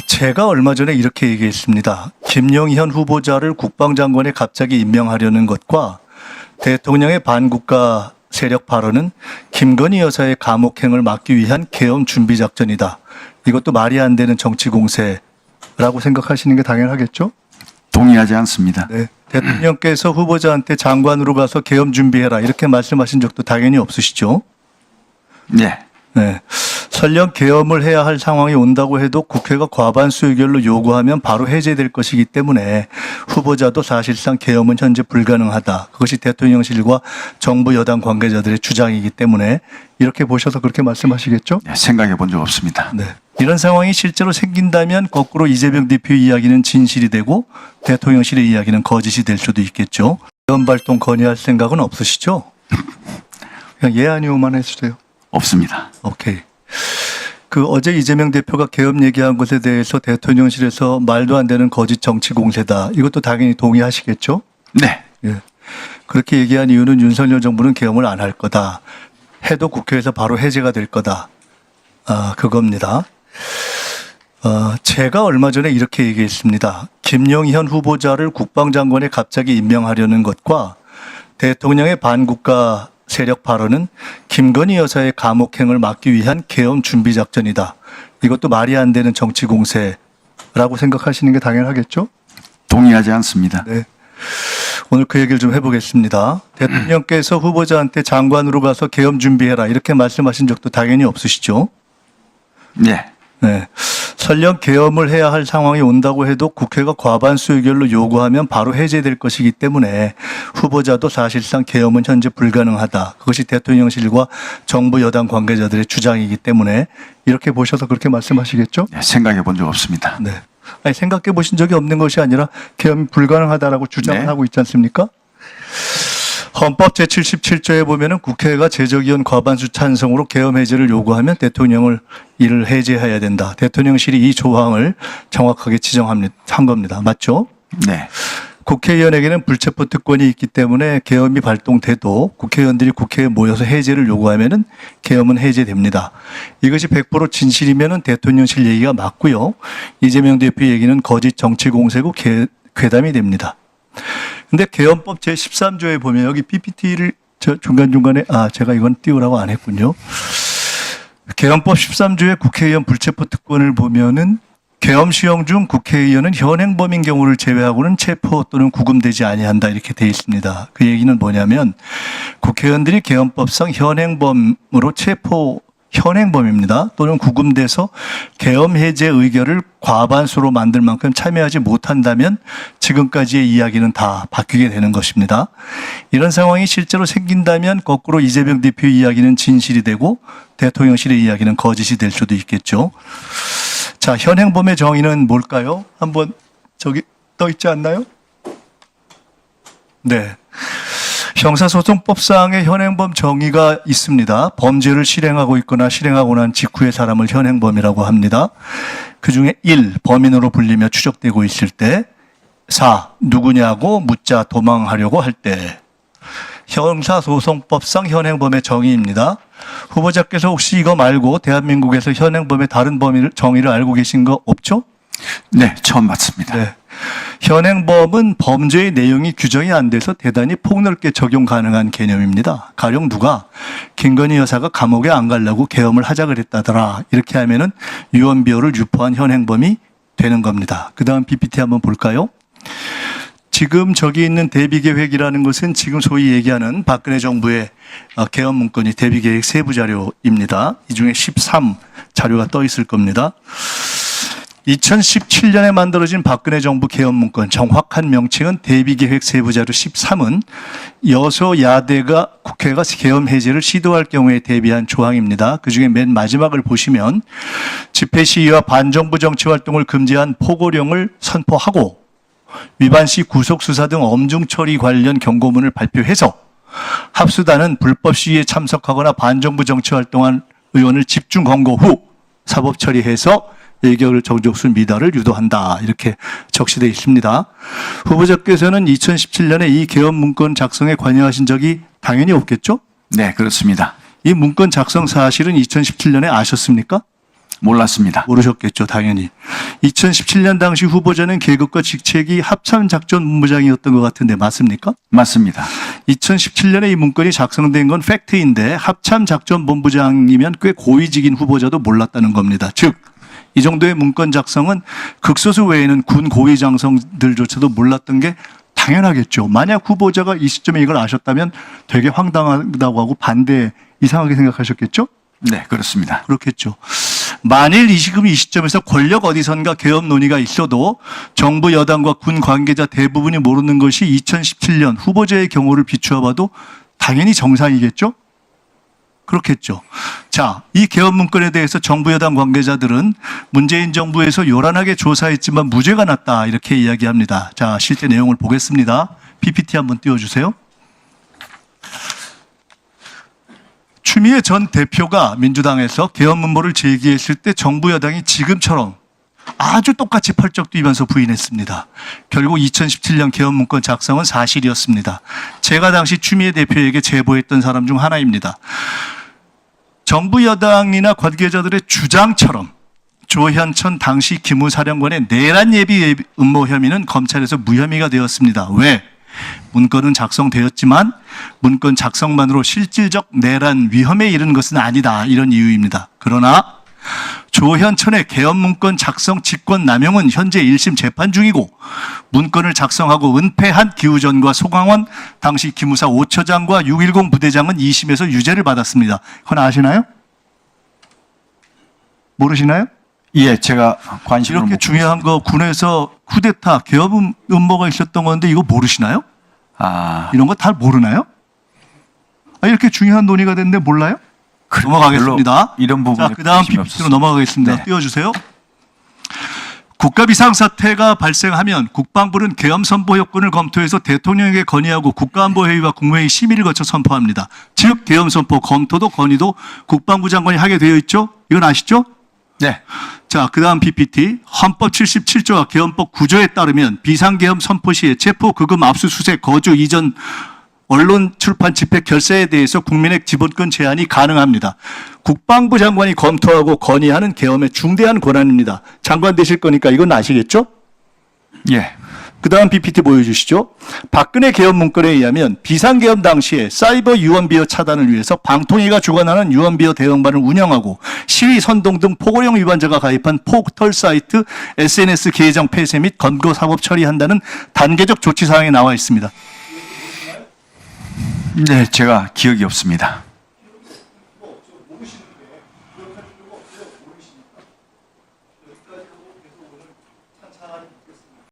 제가 얼마 전에 이렇게 얘기했습니다. 김영현 후보자를 국방장관에 갑자기 임명하려는 것과 대통령의 반국가 세력 발언은 김건희 여사의 감옥행을 막기 위한 계엄 준비 작전이다. 이것도 말이 안 되는 정치 공세라고 생각하시는 게 당연하겠죠? 동의하지 않습니다. 네. 대통령께서 후보자한테 장관으로 가서 계엄 준비해라 이렇게 말씀하신 적도 당연히 없으시죠? 네. 네. 설령 계엄을 해야 할 상황이 온다고 해도 국회가 과반수 의결로 요구하면 바로 해제될 것이기 때문에 후보자도 사실상 계엄은 현재 불가능하다. 그것이 대통령실과 정부 여당 관계자들의 주장이기 때문에 이렇게 보셔서 그렇게 말씀하시겠죠? 네, 생각해 본 적 없습니다. 네. 이런 상황이 실제로 생긴다면 거꾸로 이재명 대표 이야기는 진실이 되고 대통령실의 이야기는 거짓이 될 수도 있겠죠. 계엄 발동 건의할 생각은 없으시죠? 그냥 예 아니오만 해주세요. 없습니다. 오케이. 어제 이재명 대표가 계엄 얘기한 것에 대해서 대통령실에서 말도 안 되는 거짓 정치 공세다. 이것도 당연히 동의하시겠죠? 네. 예. 그렇게 얘기한 이유는 윤석열 정부는 계엄을 안 할 거다. 해도 국회에서 바로 해제가 될 거다. 그겁니다. 제가 얼마 전에 이렇게 얘기했습니다. 김영현 후보자를 국방장관에 갑자기 임명하려는 것과 대통령의 반국가 세력 발언은 김건희 여사의 감옥행을 막기 위한 계엄 준비 작전이다. 이것도 말이 안 되는 정치 공세라고 생각하시는 게 당연하겠죠? 동의하지 않습니다. 네. 오늘 그 얘기를 좀 해보겠습니다. 대통령께서 후보자한테 장관으로 가서 계엄 준비해라 이렇게 말씀하신 적도 당연히 없으시죠? 네. 네. 설령 계엄을 해야 할 상황이 온다고 해도 국회가 과반수 의결로 요구하면 바로 해제될 것이기 때문에 후보자도 사실상 계엄은 현재 불가능하다. 그것이 대통령실과 정부 여당 관계자들의 주장이기 때문에 이렇게 보셔서 그렇게 말씀하시겠죠? 네, 생각해 본 적 없습니다. 네. 아니, 생각해 보신 적이 없는 것이 아니라 계엄이 불가능하다라고 주장을 네. 하고 있지 않습니까? 헌법 제77조에 보면은 국회가 제적의원 과반수 찬성으로 계엄 해제를 요구하면 대통령을 이를 해제해야 된다. 대통령실이 이 조항을 정확하게 지정한 겁니다. 맞죠? 네. 국회의원에게는 불체포 특권이 있기 때문에 계엄이 발동돼도 국회의원들이 국회에 모여서 해제를 요구하면은 계엄은 해제됩니다. 이것이 100% 진실이면은 대통령실 얘기가 맞고요. 이재명 대표 얘기는 거짓 정치 공세고 괴담이 됩니다. 근데 계엄법 제13조에 보면 여기 PPT를 중간중간에 제가 이건 띄우라고 안 했군요. 계엄법 13조의 국회의원 불체포 특권을 보면은 계엄 시행 중 국회의원은 현행범인 경우를 제외하고는 체포 또는 구금되지 아니한다 이렇게 돼 있습니다. 그 얘기는 뭐냐면 국회의원들이 계엄법상 현행범으로 현행범입니다. 또는 구금돼서 계엄 해제 의결을 과반수로 만들 만큼 참여하지 못한다면 지금까지의 이야기는 다 바뀌게 되는 것입니다. 이런 상황이 실제로 생긴다면 거꾸로 이재명 대표 이야기는 진실이 되고 대통령실의 이야기는 거짓이 될 수도 있겠죠. 자, 현행범의 정의는 뭘까요? 한번 저기 떠 있지 않나요? 네. 형사소송법상의 현행범 정의가 있습니다. 범죄를 실행하고 있거나 실행하고 난 직후의 사람을 현행범이라고 합니다. 그중에 1. 범인으로 불리며 추적되고 있을 때 4. 누구냐고 묻자 도망하려고 할 때 형사소송법상 현행범의 정의입니다. 후보자께서 혹시 이거 말고 대한민국에서 현행범의 다른 정의를 알고 계신 거 없죠? 네, 처음 봤습니다. 네. 현행범은 범죄의 내용이 규정이 안 돼서 대단히 폭넓게 적용 가능한 개념입니다. 가령 누가 김건희 여사가 감옥에 안 가려고 계엄을 하자 그랬다더라. 이렇게 하면은 유언비어를 유포한 현행범이 되는 겁니다. 그 다음 PPT 한번 볼까요? 지금 저기 있는 대비계획이라는 것은 지금 소위 얘기하는 박근혜 정부의 계엄 문건이 대비계획 세부 자료입니다. 이 중에 13 자료가 떠 있을 겁니다. 2017년에 만들어진 박근혜 정부 계엄 문건 정확한 명칭은 대비계획 세부자료 13은 여소야대가 국회가 계엄 해제를 시도할 경우에 대비한 조항입니다. 그중에 맨 마지막을 보시면 집회 시위와 반정부 정치 활동을 금지한 포고령을 선포하고 위반 시 구속 수사 등 엄중 처리 관련 경고문을 발표해서 합수단은 불법 시위에 참석하거나 반정부 정치 활동한 의원을 집중 검거 후 사법 처리해서 의결 정족수 미달을 유도한다. 이렇게 적시되어 있습니다. 후보자께서는 2017년에 이 계엄 문건 작성에 관여하신 적이 당연히 없겠죠? 네, 그렇습니다. 이 문건 작성 사실은 2017년에 아셨습니까? 몰랐습니다. 모르셨겠죠, 당연히. 2017년 당시 후보자는 계급과 직책이 합참작전본부장이었던 것 같은데 맞습니까? 맞습니다. 2017년에 이 문건이 작성된 건 팩트인데 합참작전본부장이면 꽤 고위직인 후보자도 몰랐다는 겁니다. 즉, 이 정도의 문건 작성은 극소수 외에는 군 고위 장성들조차도 몰랐던 게 당연하겠죠. 만약 후보자가 이 시점에 이걸 아셨다면 되게 황당하다고 하고 반대 이상하게 생각하셨겠죠? 네, 그렇습니다. 그렇겠죠. 만일 이 시점에서 권력 어디선가 개업 논의가 있어도 정부 여당과 군 관계자 대부분이 모르는 것이 2017년 후보자의 경우를 비추어 봐도 당연히 정상이겠죠? 그렇겠죠. 자, 이 개업 문건에 대해서 정부 여당 관계자들은 문재인 정부에서 요란하게 조사했지만 무죄가 났다 이렇게 이야기합니다. 자, 실제 내용을 보겠습니다. PPT 한번 띄워주세요. 추미애 전 대표가 민주당에서 개업 문보를 제기했을 때 정부 여당이 지금처럼 아주 똑같이 펄쩍 뛰면서 부인했습니다. 결국 2017년 개업 문건 작성은 사실이었습니다. 제가 당시 추미애 대표에게 제보했던 사람 중 하나입니다. 정부 여당이나 관계자들의 주장처럼 조현천 당시 기무사령관의 내란 예비 음모 혐의는 검찰에서 무혐의가 되었습니다. 왜? 문건은 작성되었지만 문건 작성만으로 실질적 내란 위험에 이른 것은 아니다. 이런 이유입니다. 그러나 조현천의 개업 문건 작성 직권 남용은 현재 1심 재판 중이고 문건을 작성하고 은폐한 기우전과 송강원 당시 기무사 5처장과 610 부대장은 2심에서 유죄를 받았습니다. 그건 아시나요? 모르시나요? 예, 제가 관심을 이렇게 못- 중요한 거 군에서 쿠데타 개업 음모가 있었던 건데 이거 모르시나요? 이런 거 다 모르나요? 이렇게 중요한 논의가 됐는데 몰라요? 넘어가겠습니다. 별로 이런 부분에 자, 그 다음 관심이 PPT로 없었어요. 넘어가겠습니다. 네. 띄워주세요. 국가 비상사태가 발생하면 국방부는 계엄 선포 여건을 검토해서 대통령에게 건의하고 국가안보회의와 국무회의 심의를 거쳐 선포합니다. 즉 계엄 선포 검토도 건의도 국방부 장관이 하게 되어 있죠. 이건 아시죠? 네, 자, 그 다음 PPT. 헌법 77조와 계엄법 9조에 따르면 비상계엄 선포 시에 체포, 급음, 압수수색, 거주, 이전, 언론, 출판, 집회, 결사에 대해서 국민의 기본권 제한이 가능합니다. 국방부 장관이 검토하고 건의하는 계엄의 중대한 권한입니다. 장관 되실 거니까 이건 아시겠죠? 예, 그 다음 PPT 보여주시죠. 박근혜 계엄 문건에 의하면 비상계엄 당시에 사이버 유언비어 차단을 위해서 방통위가 주관하는 유언비어 대응반을 운영하고 시위 선동 등 포고령 위반자가 가입한 포털 사이트 SNS 계정 폐쇄 및 검거 사법 처리한다는 단계적 조치 사항에 나와 있습니다. 네, 제가 기억이 없습니다.